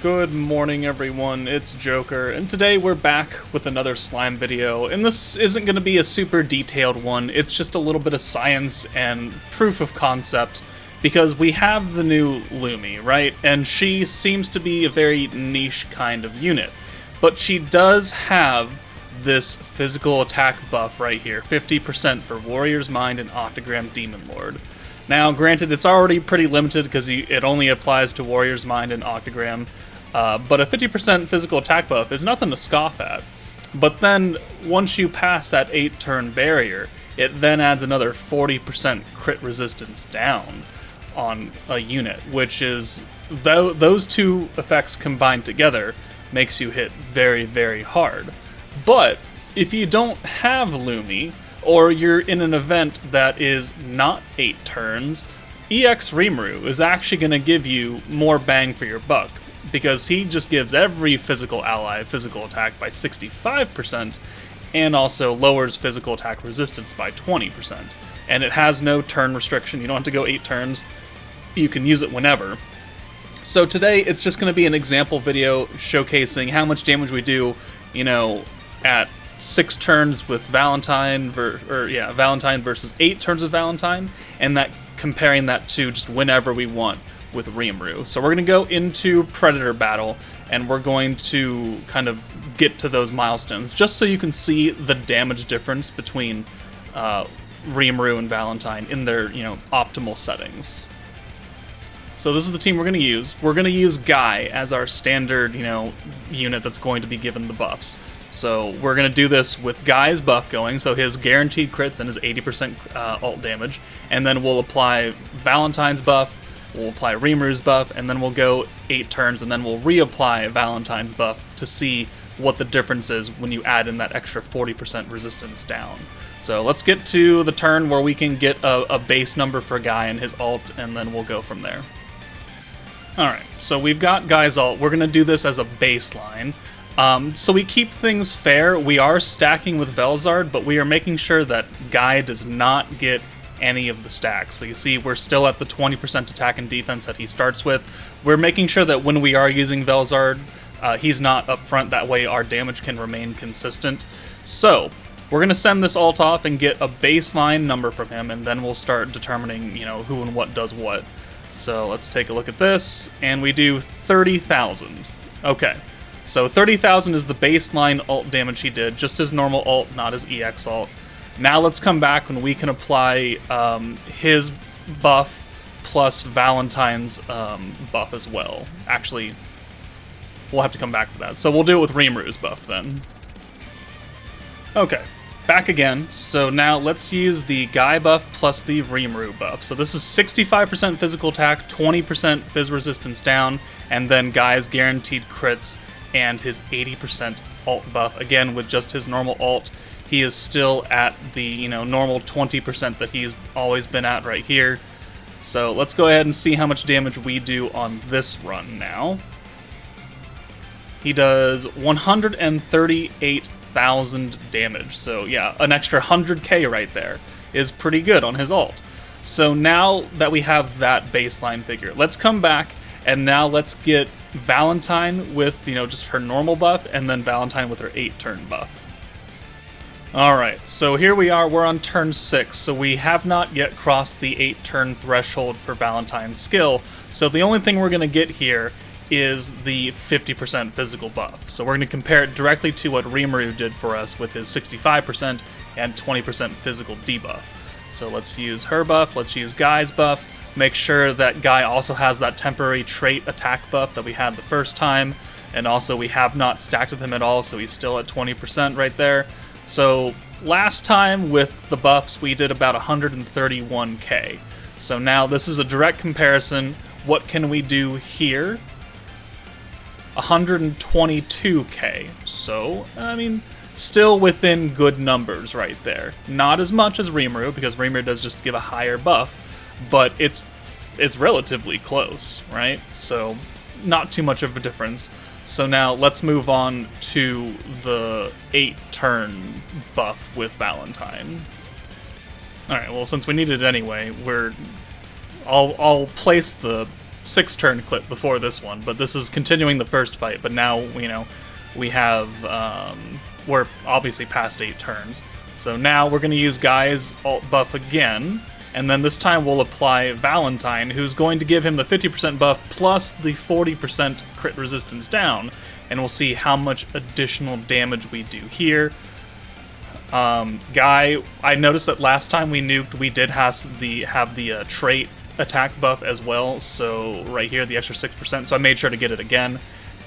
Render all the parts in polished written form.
Good morning everyone, it's Joker, and today we're back with another slime video, and this isn't going to be a super detailed one, it's just a little bit of science and proof of concept, because we have the new Lumi, right? And she seems to be a very niche kind of unit, but she does have this physical attack buff right here, 50% for Warrior's Mind and Octagram Demon Lord. Now, granted, it's already pretty limited because it only applies to Warrior's Mind and Octagram, but a 50% physical attack buff is nothing to scoff at. But then, once you pass that 8-turn barrier, it then adds another 40% crit resistance down on a unit, which is, those two effects combined together makes you hit very, very hard. But, if you don't have Lumi, or you're in an event that is not 8 turns, EX Rimuru is actually going to give you more bang for your buck, because he just gives every physical ally physical attack by 65%, and also lowers physical attack resistance by 20%. And it has no turn restriction, you don't have to go 8 turns, you can use it whenever. So today, it's just going to be an example video showcasing how much damage we do, at 6 turns with Valentine, Valentine versus 8 turns with Valentine, and that comparing that to just whenever we want with Rimuru. So we're going to go into Predator Battle, and we're going to kind of get to those milestones, just so you can see the damage difference between Rimuru and Valentine in their, optimal settings. So this is the team we're going to use. We're going to use Guy as our standard, unit that's going to be given the buffs. So we're going to do this with Guy's buff going, so his guaranteed crits and his 80% ult damage, and then we'll apply Valentine's buff, we'll apply Rimuru's buff, and then we'll go 8 turns, and then we'll reapply Valentine's buff to see what the difference is when you add in that extra 40% resistance down. So let's get to the turn where we can get a base number for Guy and his ult, and then we'll go from there. Alright, so we've got Guy's ult. We're going to do this as a baseline. So we keep things fair. We are stacking with Velzard, but we are making sure that Guy does not get any of the stacks. So you see, we're still at the 20% attack and defense that he starts with. We're making sure that when we are using Velzard, he's not up front. That way our damage can remain consistent. So we're going to send this ult off and get a baseline number from him, and then we'll start determining, who and what does what. So let's take a look at this, and we do 30,000. Okay. So 30,000 is the baseline ult damage he did, just his normal ult, not his EX ult. Now let's come back when we can apply his buff plus Valentine's buff as well. Actually, we'll have to come back to that. So we'll do it with Rimuru's buff then. Okay, back again. So now let's use the Guy buff plus the Rimuru buff. So this is 65% physical attack, 20% phys resistance down, and then Guy's guaranteed crits and his 80% ult buff. Again, with just his normal ult, he is still at the normal 20% that he's always been at right here. So let's go ahead and see how much damage we do on this run now. He does 138,000 damage. So yeah, an extra 100k right there is pretty good on his ult. So now that we have that baseline figure, let's come back and now let's get Valentine with, just her normal buff, and then Valentine with her 8-turn buff. Alright, so here we are, we're on turn 6, so we have not yet crossed the 8-turn threshold for Valentine's skill, so the only thing we're going to get here is the 50% physical buff. So we're going to compare it directly to what Rimuru did for us with his 65% and 20% physical debuff. So let's use her buff, let's use Guy's buff. Make sure that Guy also has that temporary trait attack buff that we had the first time, and also we have not stacked with him at all, so he's still at 20% right there. So last time with the buffs we did about 131k. So now this is a direct comparison. What can we do here? 122k. So, still within good numbers right there. Not as much as Rimuru, because Rimuru does just give a higher buff, but it's relatively close, right? So not too much of a difference. So now let's move on to the 8-turn buff with Valentine. Alright, well, since we need it anyway, I'll place the 6-turn clip before this one, but this is continuing the first fight. But now, you know, we have, we're obviously past 8 turns. So now we're going to use Guy's alt buff again, and then this time we'll apply Valentine, who's going to give him the 50% buff plus the 40% crit resistance down, and we'll see how much additional damage we do here. Guy, I noticed that last time we nuked, we did have the trait attack buff as well, so right here, the extra 6%, so I made sure to get it again,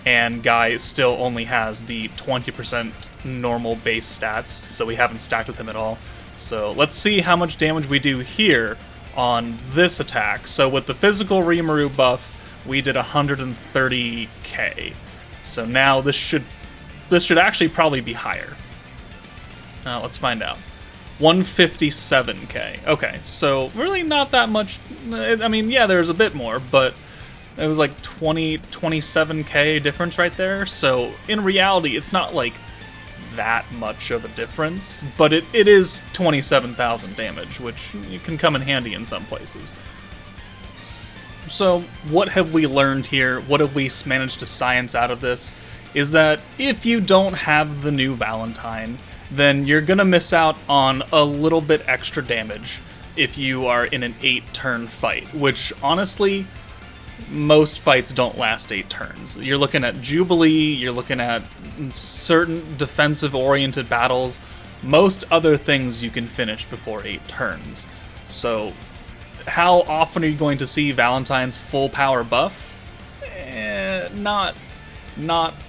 and Guy still only has the 20% normal base stats, so we haven't stacked with him at all. So let's see how much damage we do here on this attack. So with the physical Rimuru buff, we did 130k. So now this should actually probably be higher. Let's find out. 157k. Okay, so really not that much. I mean, yeah, there's a bit more, but it was like 27k difference right there. So in reality, it's not like that much of a difference, but it is 27,000 damage, which can come in handy in some places. So what have we learned here? What have we managed to science out of this? Is that if you don't have the new Valentine, then you're gonna miss out on a little bit extra damage if you are in an 8-turn fight, which honestly, most fights don't last 8 turns. You're looking at Jubilee, you're looking at certain defensive-oriented battles. Most other things you can finish before 8 turns. So, how often are you going to see Valentine's full power buff? Not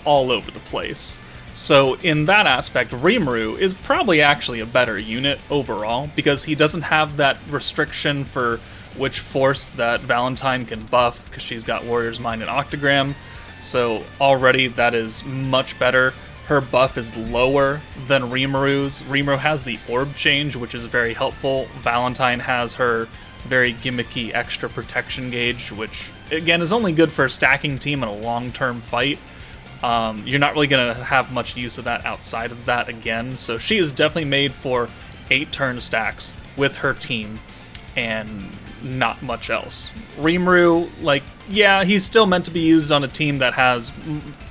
all over the place. So, in that aspect, Rimuru is probably actually a better unit overall, because he doesn't have that restriction for which force that Valentine can buff, because she's got Warrior's Mind and Octagram. So already that is much better. Her buff is lower than Rimuru's. Rimuru has the orb change, which is very helpful. Valentine has her very gimmicky extra protection gauge, which again is only good for a stacking team in a long-term fight. You're not really going to have much use of that outside of that again. So she is definitely made for 8-turn stacks with her team, and not much else. Rimuru, like, yeah, he's still meant to be used on a team that has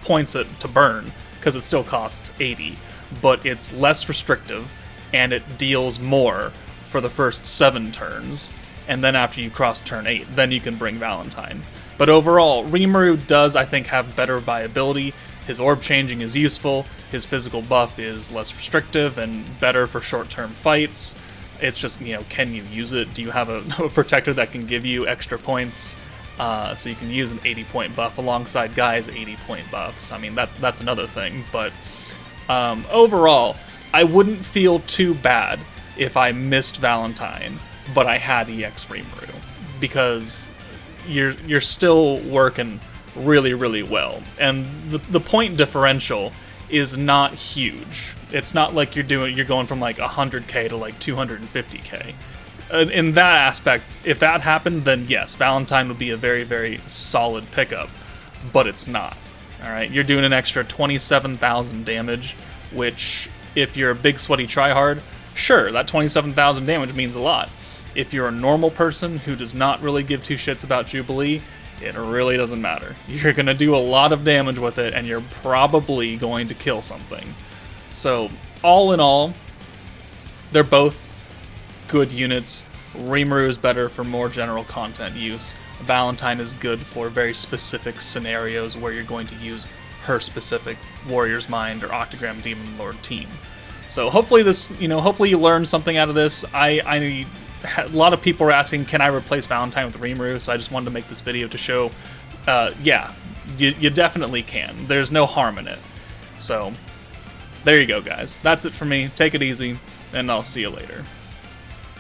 points to burn, because it still costs 80, but it's less restrictive, and it deals more for the first 7 turns, and then after you cross turn 8, then you can bring Valentine. But overall, Rimuru does, I think, have better viability. His orb changing is useful, his physical buff is less restrictive and better for short-term fights. It's just, you know, can you use it? Do you have a protector that can give you extra points? So you can use an 80-point buff alongside Guy's 80-point buffs. I mean, that's another thing. But overall, I wouldn't feel too bad if I missed Valentine, but I had EX Rimuru, because you're still working really, really well. And the point differential is not huge. It's not like you're going from like 100k to like 250k. In that aspect, if that happened, then yes, Valentine would be a very, very solid pickup, but it's not. Alright, you're doing an extra 27,000 damage, which, if you're a big sweaty tryhard, sure, that 27,000 damage means a lot. If you're a normal person who does not really give two shits about Jubilee, it really doesn't matter. You're going to do a lot of damage with it, and you're probably going to kill something. So, all in all, they're both good units. Rimuru is better for more general content use. Valentine is good for very specific scenarios where you're going to use her specific Warrior's Mind or Octagram Demon Lord team. So hopefully hopefully you learned something out of this. A lot of people were asking, can I replace Valentine with Rimuru? So I just wanted to make this video to show, yeah, you definitely can. There's no harm in it. So there you go, guys. That's it for me. Take it easy, and I'll see you later.